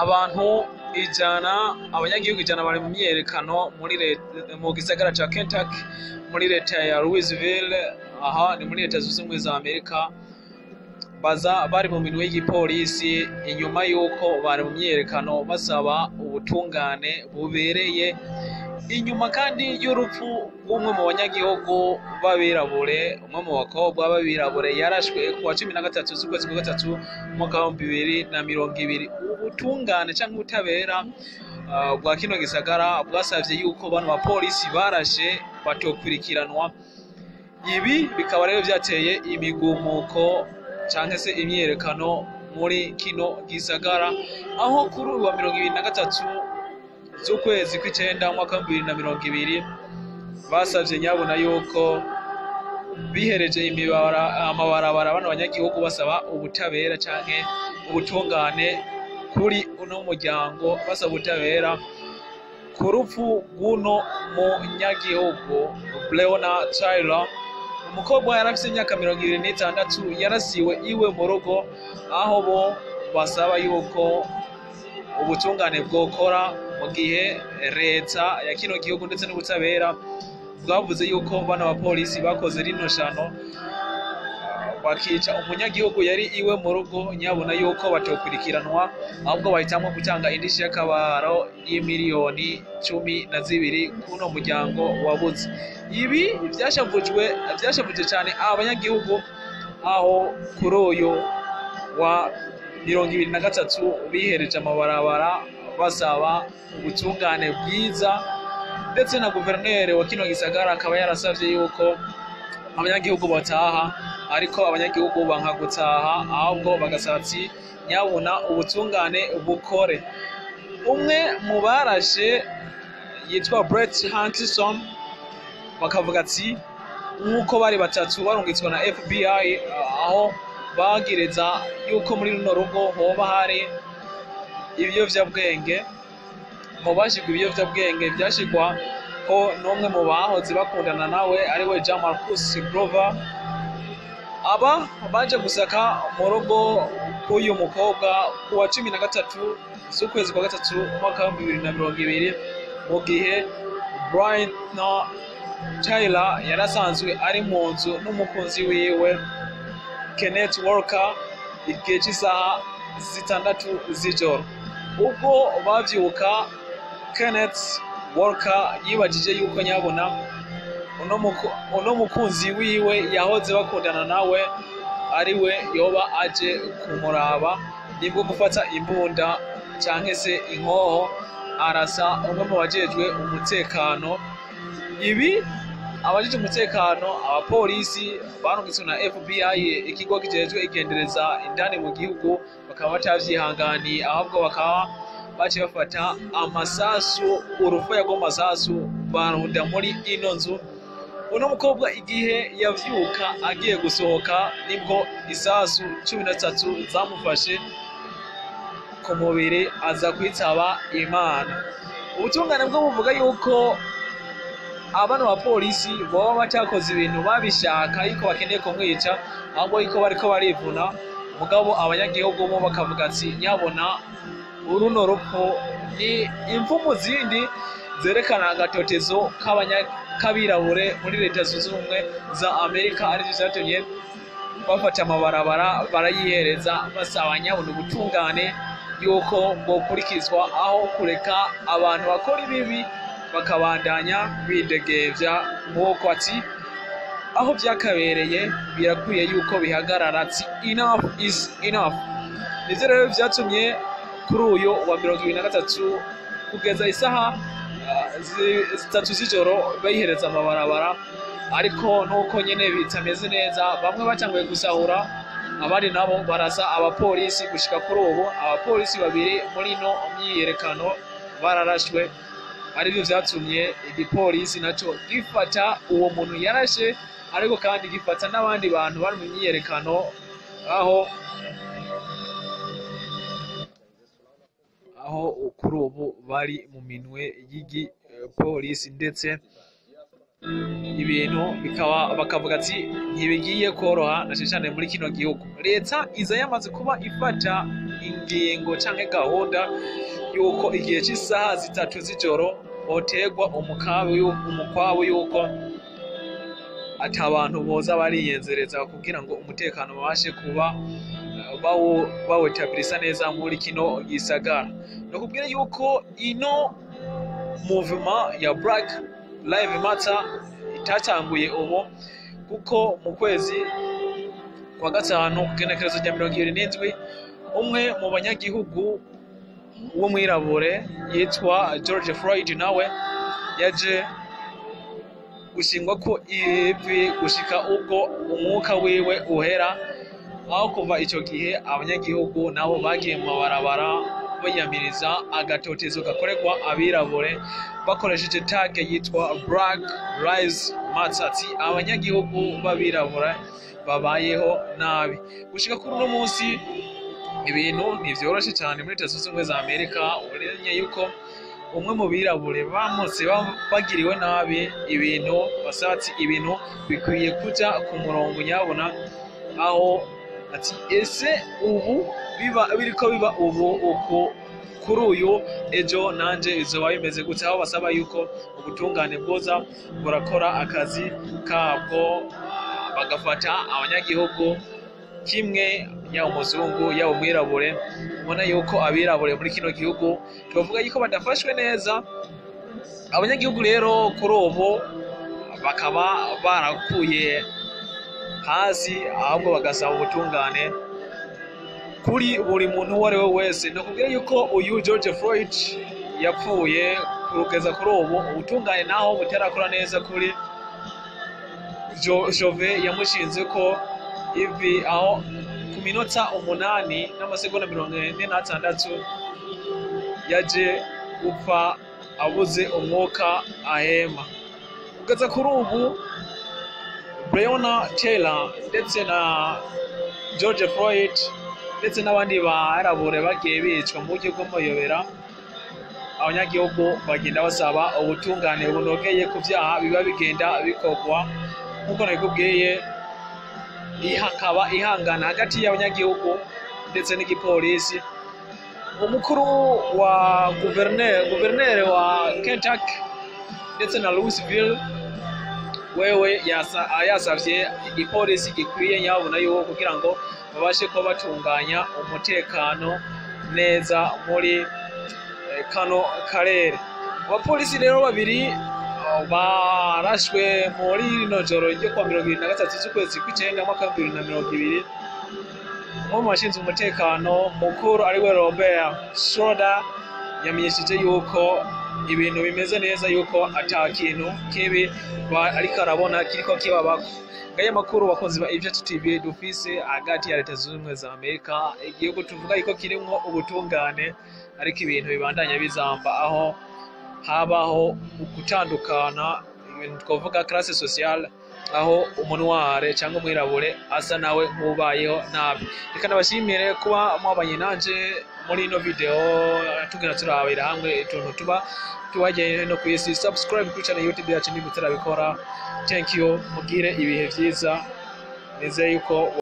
Abantu abanyagihugu ijana bari mu myiyerekano mu gisagara ca Kentucky muri leta ya Louisville, aha ni muri leta zunze ubumwe za Amerika. Bari mu minwe y'igipolisi inyuma y'uko bari mu myiyerekano basaba ubutungane bubereye, inyuma kandi y'urupfu rw'umwe mu banyagihugu b'abirabure, umwe mu bakobwa b'abirabure yarashwe ku wa 13 z'ukwezi kwa gatatu umwaka wa 2020. Ubutungane canke ubutabera bwa kino gisagara bwasavye yuko bano bapolisi barashe batokurikiranwa. Ibi bikaba rero vyateye imigumuko canke se imyiyerekano muri kino gisagara, aho kuri uyu wa 23 z'ukwezi kw'icenda umwaka wa 2020 basavye nyabona yuko bihereje amabarabara bano banyagihugu basaba ubutabera canke ubutungane kuri uno muryango, basaba ubutabera ku rupfu rw'uno munyagihugu Breonna Taylor. Umukobwa yari afise imyaka 26 yarasiwe iwe mu rugo, aho bo basaba yuko ubutungane bwokora mu gihe leta ya kino gihugu ndetse n'ubutabera bwavuze yuko bano bapolisi bakoze rino shano bakica umunyagihugu yari iwe mu rugo, nyabona yuko batokurikiranwa, ahubwo bahitamwo gutanga indishi y'akabaro y'imiliyoni 12 kuno muryango wabuze. Ibi vyashavuje cyane abanyagihugu, aho kuri uyu wa 23 bihereje amabarabara basaba ubutungane bwiza, ndetse na guverineri wa kino gisagara akaba yarasavye yuko abanyagihugu bataha, ariko abanyagihugu banka gutaha, ahubwo bagasaba ati nyabona ubutungane bukore. Umwe mu barashe yitwa Brett Huntington, bakavuga ati nk'uko bari batatu barungitswe na FBI, aho bagireza yuko muri runo rugo hoba hari ibiyovyabwenge. Mu bashigwa ibiyovyabwenge vyashigwa ko n'umwe mu bahoze bakundana nawe ariwe Jamarcus Grover. Aba baje gusaka mu rugo k'uyu mukobwa ku wa 13 z'ukwezi kwa gatatu umwaka wa 2020, mu gihe Breonna Taylor yarasanzwe ari mu nzu n'umukunzi wiwe Kenneth Walker igihe cy'isaha 6 z'ijoro. Ubwo bavyuka, Kenneth Walker yibajije yuko nyabona uno mukunzi wiwe yahoze bakundana nawe ariwe yoba aje kumuraba, nibwo gufata imbunda canke se inkoho arasa umwe mu bajejwe umutekano. Ibi abajejwe umutekano, abapolisi barungitswe na FBI, ikigo kijejwe igendereza indani mu gihugu, bakaba batavyihanganiye, ahubwo bakaba bace bafata amasasu, urufaya rw'amasasu barunda muri ino nzu. Uno mukobwa igihe yavyuka agiye gusohoka, nibwo isasu 13 zamufashe ku mubiri, aza kwitaba Imana. Ubutungane bwo buvuga yuko abana bapolisi boba batakoze ibintu babishaka yuko bakeneye kumwica, ahubwo yuko bariko barivuna. Mugabo abanyagihugu bo bakavuga ati nyabona uruno rupfu ni imvumu zindi zerekana agatotezo k'abirabure muri leta zunze ubumwe za Amerika, arivyo vyatumye bafata amabarabara barayihereza basaba nyabona ubutungane yuko bwokurikizwa, aho kureka abantu bakora ibibi bakabandanya bidegevya nk'uko ati aho vyakabereye birakwiye yuko bihagarara, ati enough is enough. Nivyo rero vyatumye kuri uyu wa 23 kugeza isaha 3 z'ijoro bayihereza amabarabara, ariko nuko nyene bitameze neza, bamwe batanguye gusahura, abandi nabo barasa abapolisi. Gushika kuri ubu abapolisi 2 muri no myiyerekano bararashwe, arivyo vyatumye igipolisi naco gifata uwo muntu yarashe, ariko kandi gifata n'abandi bantu bari mu myiyerekano, aho kuri ubu bari mu minwe y'igipolisi, ndetse ibintu bakavuga ati ntibigiye koroha na cyane muri kino gihugu. Leta iza yamaze kuba ifata ngingo canke gahunda yuko igihe cy'isaha 3 z'ijoro hotegwa umukwabu yuko ati abantu boza bariyenzereza kugira ngo umutekano babashe kuba bawetabilisa neza muri kino gisagara. No kubwira yuko ino movement ya Black Lives Matter itatanguye ubu, kuko mu kwezi kwa gatanu kugenekerezo rya 27 umwe mu banyagihugu w'umwirabure yitwa George Floyd nawe yaje gushingwa ko ivi gushika ubwo umwuka wiwe uhera, aho kuva icyo gihe abanyagihugu nabo bagiye mu mabarabara bayamiriza agatotezo gakorerwa abirabure bakoresheje tag yitwa Black Lives Matter. Abanyagihugu babirabura babayeho nabi gushika kuri uno munsi. Ibintu ntivyoroshe cyane muri Leta Zunze Ubumwe za Amerika, urenye yuko umwe mu birabure bamutse bagiriwe nabi, ibintu basatsi ibintu bikwiye kuja ku murongo nyabona, aho ati ese ubu biriko biba ubu uko kuri uyu ejo nanje izoba bimeze gute, aho basaba yuko ubutungane bwoza burakora akazi kabwo bagafata abanyagihugu kimwe, yaba umuzungu yaba umwirabure. Ubona yuko abirabure muri kino gihugu tuvuga yuko badafashwe neza. Abanyagihugu rero kuri ubu bakaba barakuye hasi, ahubwo bagasaba ubutungane kuri buri muntu uwo ari we wese. No kubwira yuko uyu George Floyd yapfuye kugeza kuri ubu ubutungane naho butarakora neza kuri Jove yamushinze ko ivi, aho ku minota 8 n'amasegonda 46 yaje gupfa abuze umwuka ahema. Kugeza kuri ubu Breonna Taylor ndetse na George Floyd ndetse n'abandi barabure bagiye bicwa mu buryo bw'amayobera, abanyagihugu bagenda basaba ubutungane bunogeye ku byaha biba bigenda bikorwa. Nkuko nabikubwiye, hakaba ihangana hagati y'abanyagihugu ndetse n'igipolisi. Umukuru wa guverineri wa Kentucky ndetse na Louisville wewe yasavye igipolisi gikwiye nyabona yuko kugira ngo babashe ko batunganya umutekano neza muri kano karere. Abapolisi rero babiri barashwe muri rino joro ryo kwa 23 z'ukwezi kw'icenda mu mwaka wa 2020. Mu bashinzwe umutekano mukuru ariwe Robert Schroeder yamenyesheje yuko ibintu bimeze neza, yuko ata kintu kibi ariko arabona kiriko kibabako. Ngaye makuru bakunzi ba Ivyacu TV dufise hagati ya Leta Zunze Ubumwe za Amerika, igihugu tuvuga yuko kirimwo ubutungane ariko ibintu bibandanya bizamba, aho habaho gutandukana ibintu twavuga classe sociale, aho umunware cyangwa umwirabure asa nawe mubayeho nabi. Reka nabashimire kuba mwabanye nanje muri ino video, tugenda turabira hamwe ituntu tubajye no kuyisi. Subscribe kuri channel YouTube yacu niba utarabikora. Thank you, mugire ibihe byiza, nizeye yuko